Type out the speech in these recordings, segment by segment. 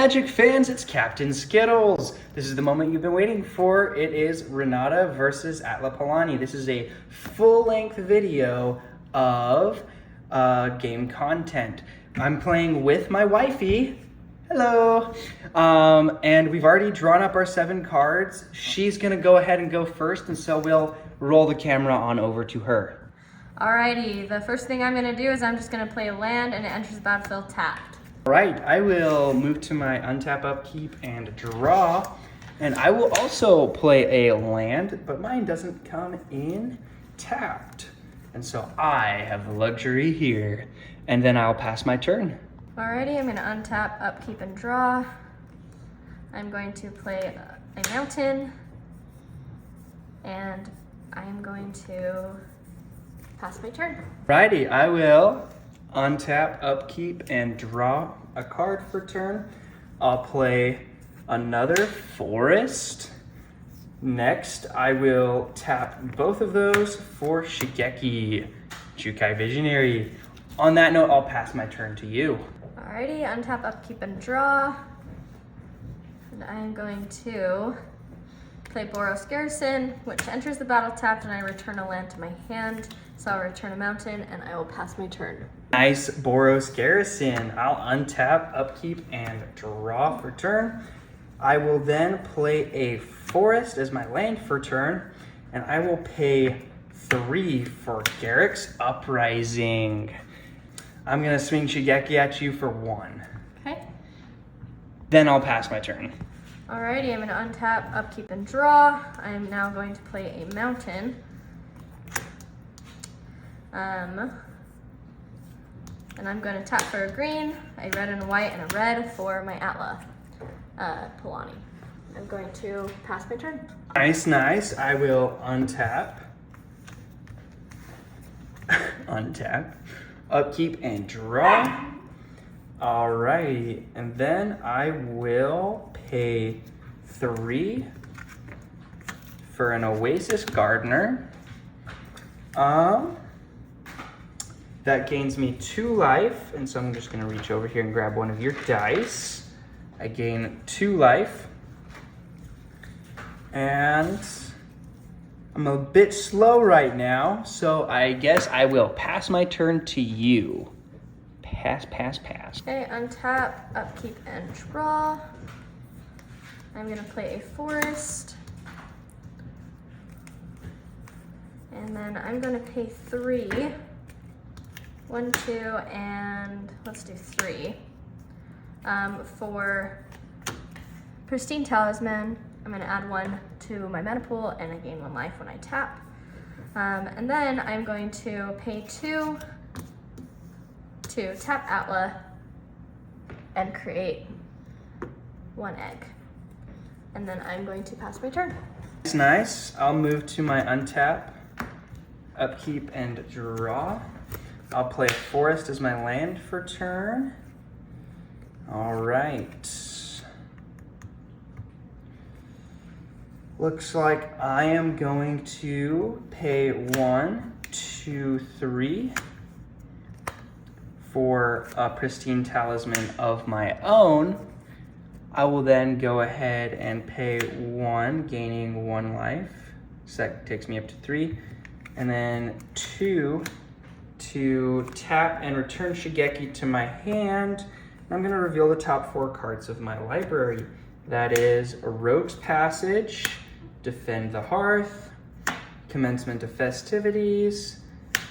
Magic fans, it's Captain Skittles. This is the moment you've been waiting for. It is Renata versus Atla. This is a full-length video of game content. I'm playing with my wifey. Hello. And we've already drawn up our 7 cards. She's gonna go ahead and go first, and so we'll roll the camera on over to her. Alrighty, the first thing I'm gonna do is I'm just gonna play a land and it enters the battlefield tapped. Right, I will move to my untap, upkeep, and draw. And I will also play a land, but mine doesn't come in tapped. And so I have the luxury here. And then I'll pass my turn. Alrighty, I'm gonna untap, upkeep, and draw. I'm going to play a mountain. And I'm going to pass my turn. Righty, I will untap, upkeep, and draw a card for turn. I'll play another forest. Next, I will tap both of those for Shigeki, Jukai Visionary. On that note, I'll pass my turn to you. Alrighty, untap, upkeep, and draw. And I'm going to play Boros Garrison, which enters the battle tapped, and I return a land to my hand. So I'll return a mountain, and I will pass my turn. Nice Boros Garrison. I'll untap, upkeep, and draw for turn. I will then play a forest as my land for turn, and I will pay 3 for Garrick's Uprising. I'm gonna swing Shigeki at you for 1. Okay. Then I'll pass my turn. Alrighty, I'm gonna untap, upkeep, and draw. I am now going to play a mountain. And I'm going to tap for a green, a red and a white, and a red for my Atla, Polani. I'm going to pass my turn. Nice, nice. I will untap, untap, upkeep, and draw. Alrighty, and then I will pay 3 for an Oasis Gardener. That gains me 2 life, and so I'm just gonna reach over here and grab one of your dice. I gain 2 life. And I'm a bit slow right now, so I guess I will pass my turn to you. Pass. Okay, untap, upkeep, and draw. I'm gonna play a forest. And then I'm gonna pay 3. 1, 2, and let's do 3. For Pristine Talisman, I'm gonna add 1 to my mana pool, and I gain 1 life when I tap. And then I'm going to pay 2 to tap Atla and create 1 egg. And then I'm going to pass my turn. It's nice. I'll move to my untap, upkeep, and draw. I'll play a forest as my land for turn. All right. Looks like I am going to pay 1, 2, 3 for a Pristine Talisman of my own. I will then go ahead and pay 1, gaining 1 life. So that takes me up to 3. And then 2 to tap and return Shigeki to my hand. I'm gonna reveal the top 4 cards of my library. That is Rogue's Passage, Defend the Hearth, Commencement of Festivities,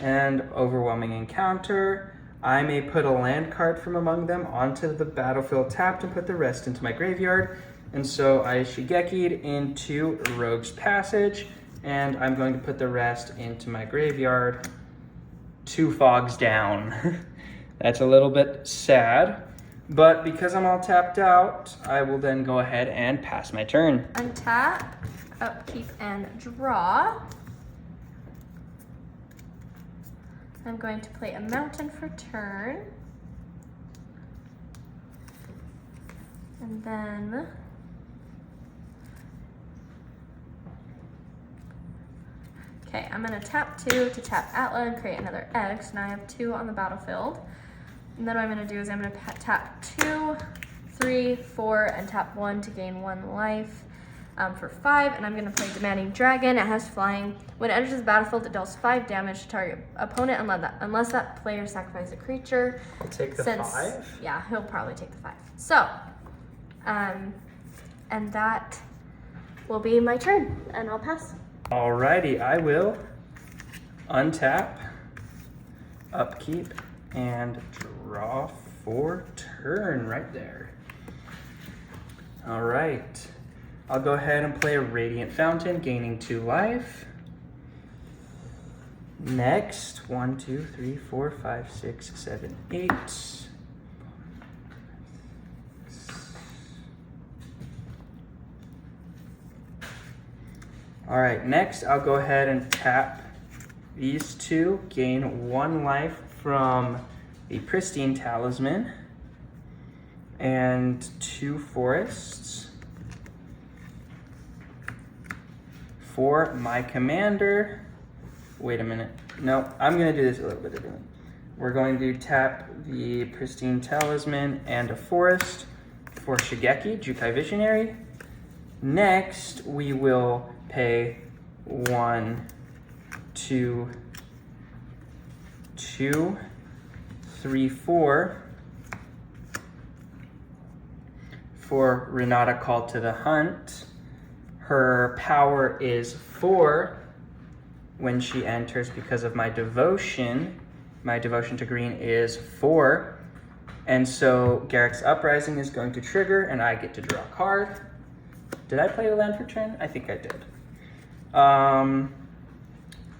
and Overwhelming Encounter. I may put a land card from among them onto the battlefield tapped and put the rest into my graveyard. And so I Shigeki'd into Rogue's Passage, and I'm going to put the rest into my graveyard. 2 fogs down. That's a little bit sad, but because I'm all tapped out, I will then go ahead and pass my turn. Untap, upkeep, and draw. I'm going to play a mountain for turn. And then okay, I'm gonna tap 2 to tap Atla and create another egg. So now I have 2 on the battlefield. And then what I'm gonna do is I'm gonna tap 2, 3, 4, and tap 1 to gain 1 life for 5. And I'm going to play Demanding Dragon. It has flying. When it enters the battlefield, it deals 5 damage to target opponent unless that player sacrifices a creature. I'll take the 5? Yeah, he'll probably take the 5. So, and that will be my turn, and I'll pass. Alrighty, I will untap, upkeep, and draw for turn right there. All right, I'll go ahead and play a Radiant Fountain, gaining 2 life. Next, 1, 2, 3, 4, 5, 6, 7, 8. All right, next I'll go ahead and tap these 2, gain 1 life from the Pristine Talisman, and 2 forests. For my commander, wait a minute. No, I'm gonna do this a little bit differently. We're going to tap the Pristine Talisman and a forest for Shigeki, Jukai Visionary. Next, we will pay 1, 2, 2, 3, 4 for Renata Call to the Hunt. Her power is 4 when she enters because of my devotion. My devotion to green is 4. And so Garrick's Uprising is going to trigger and I get to draw a card. Did I play a land for turn? I think I did.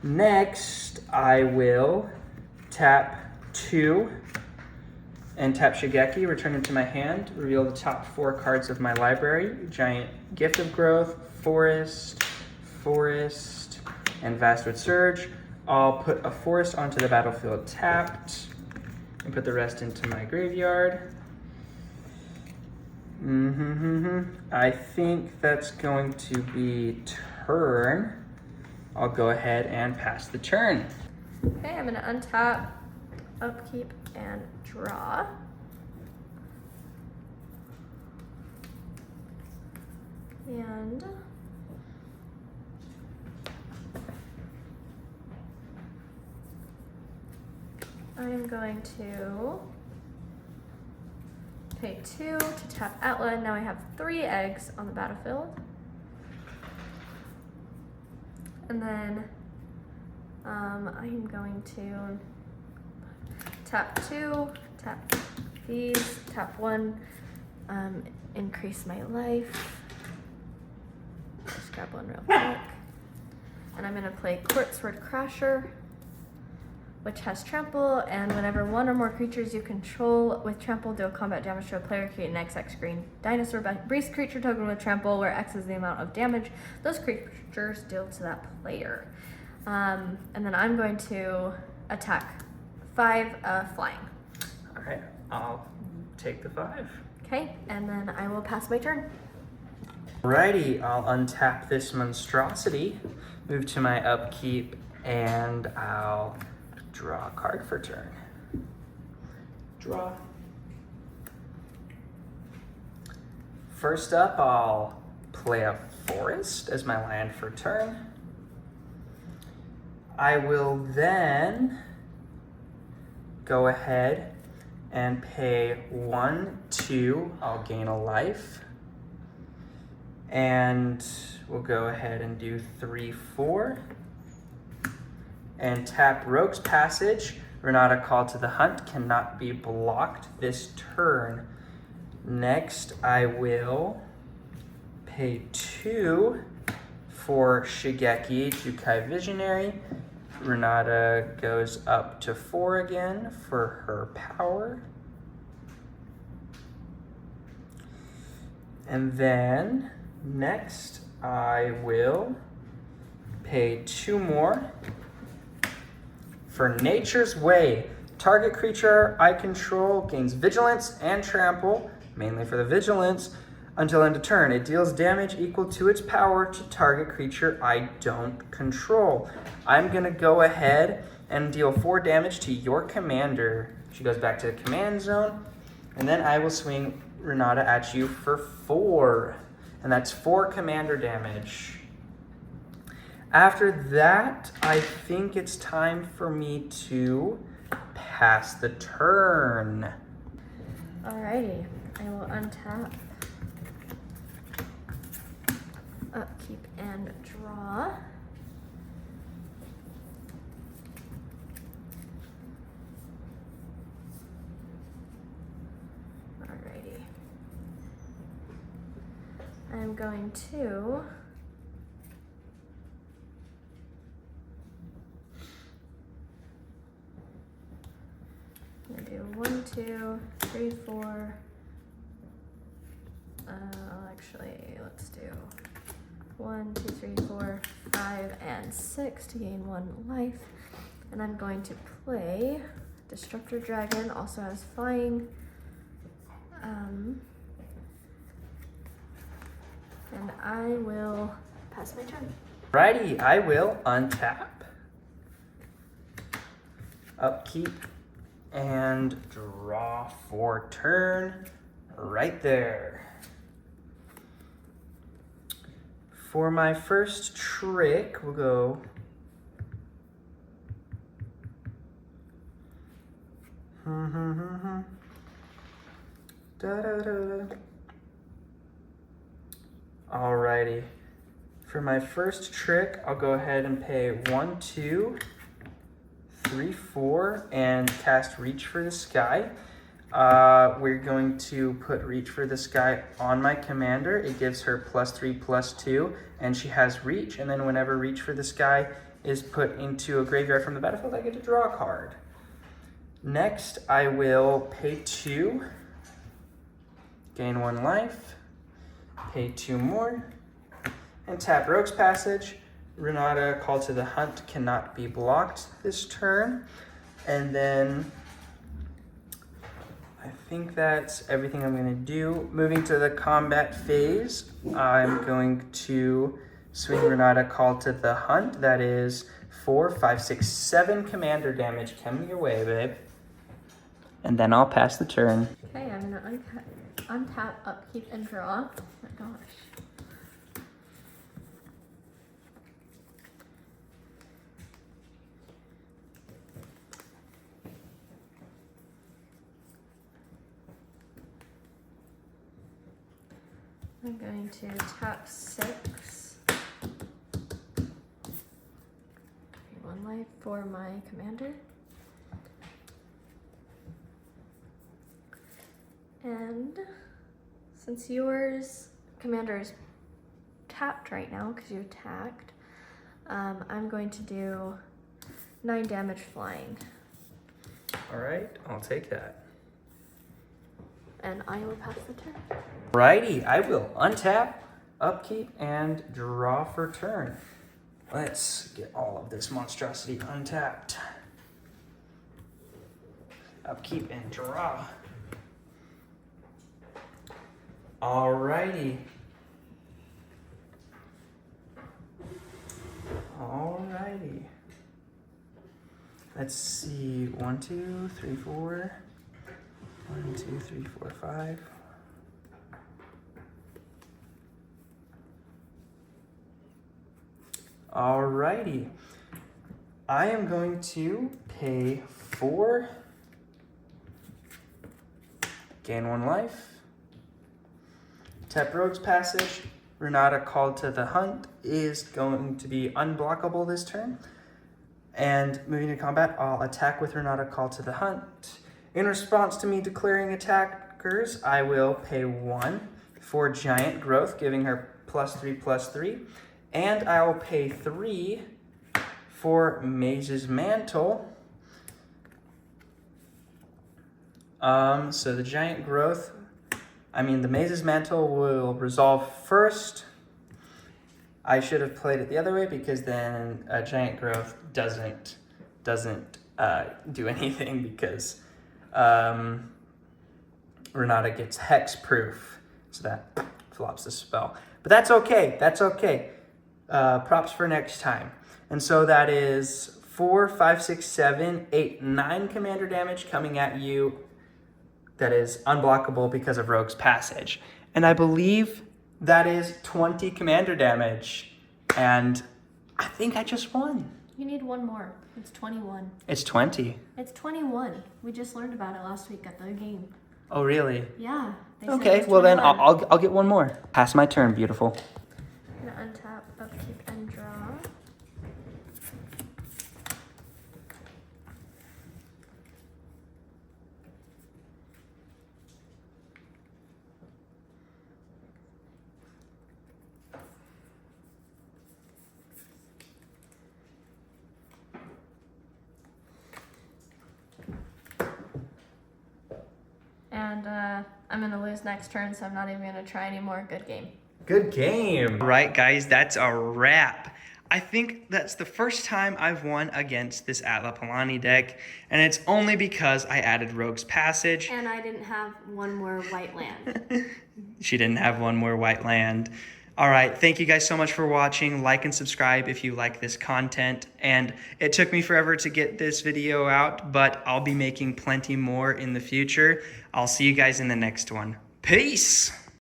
Next, I will tap 2 and tap Shigeki, return it to my hand, reveal the top 4 cards of my library. Giant Gift of Growth, Forest, Forest, and Vastwood Surge. I'll put a forest onto the battlefield tapped and put the rest into my graveyard. I think that's going to be turn. I'll go ahead and pass the turn. Okay, I'm gonna untap, upkeep, and draw. And I'm going to pay 2 to tap Atla. Now I have 3 eggs on the battlefield. And then I'm going to tap 2, tap these, tap 1, increase my life. Just grab one real quick. And I'm gonna play Courtsword Crasher, which has trample, and whenever 1 or more creatures you control with trample deal combat damage to a player, create an XX green dinosaur beast creature token with trample, where X is the amount of damage those creatures deal to that player. And then I'm going to attack 5 flying. All right, I'll take the 5. Okay, and then I will pass my turn. Alrighty, I'll untap this monstrosity, move to my upkeep, and I'll draw a card for turn. Draw. First up, I'll play a forest as my land for turn. I will then go ahead and pay 1, 2, I'll gain a life. And we'll go ahead and do 3, 4. And tap Rogue's Passage. Renata Call to the Hunt cannot be blocked this turn. Next, I will pay 2 for Shigeki, Jukai Visionary. Renata goes up to 4 again for her power. And then next, I will pay 2 more for Nature's Way. Target creature I control gains Vigilance and Trample, mainly for the Vigilance, until end of turn. It deals damage equal to its power to target creature I don't control. I'm gonna go ahead and deal 4 damage to your commander. She goes back to the command zone, and then I will swing Renata at you for 4. And that's 4 commander damage. After that, I think it's time for me to pass the turn. Alrighty, I will untap, upkeep, and draw. Alrighty. I'm going to do 1, 2, 3, 4. Actually, let's do 1, 2, 3, 4, 5, and 6 to gain 1 life. And I'm going to play Destructor Dragon, also has flying. And I will pass my turn. Righty, I will untap, upkeep, and draw for turn right there. For my first trick, we'll go Alrighty. For my first trick, I'll go ahead and pay 1, 2, 3, 4, and cast Reach for the Sky. We're going to put Reach for the Sky on my commander. It gives her +3/+2, and she has Reach. And then whenever Reach for the Sky is put into a graveyard from the battlefield, I get to draw a card. Next, I will pay 2, gain 1 life, pay 2 more, and tap Rogue's Passage. Renata, Call to the Hunt cannot be blocked this turn. And then I think that's everything I'm going to do. Moving to the combat phase, I'm going to swing Renata, Call to the Hunt. That is 4, 5, 6, 7 commander damage coming your way, babe. And then I'll pass the turn. Okay, I'm gonna untap, upkeep, and draw. Oh my gosh. I'm going to tap 6. 1 life for my commander. And since yours commander is tapped right now because you attacked, I'm going to do 9 damage flying. All right, I'll take that. And I will pass the turn. Righty, I will untap, upkeep, and draw for turn. Let's get all of this monstrosity untapped. Upkeep and draw. Alrighty. Alrighty. Let's see. 1, 2, 3, 4. 1, 2, 3, 4, 5. Alrighty. I am going to pay 4, gain 1 life, tap Rogue's Passage. Renata, Call to the Hunt is going to be unblockable this turn. And moving to combat, I'll attack with Renata, Call to the Hunt. In response to me declaring attackers, I will pay 1 for Giant Growth, giving her +3/+3. And I will pay 3 for Maze's Mantle. So the Giant Growth, the Maze's Mantle will resolve first. I should have played it the other way because then Giant Growth doesn't do anything because Renata gets Hexproof, so that flops the spell. But that's okay. That's okay. Props for next time. And so that is 4, 5, 6, 7, 8, 9 commander damage coming at you that is unblockable because of Rogue's Passage. And I believe that is 20 commander damage. And I think I just won. You need one more. It's 21. It's 20. It's 21. We just learned about it last week at the game. Oh, really? Yeah. They said it Okay, was well then 21. I'll get one more. Pass my turn, beautiful. I'm gonna untap, upkeep, and draw. And I'm gonna lose next turn, so I'm not even gonna try anymore. Good game. Good game. All right, guys, that's a wrap. I think that's the first time I've won against this Atla Palani deck, and it's only because I added Rogue's Passage. And I didn't have one more white land. She didn't have one more white land. All right, thank you guys so much for watching. Like and subscribe if you like this content. And it took me forever to get this video out, but I'll be making plenty more in the future. I'll see you guys in the next one. Peace!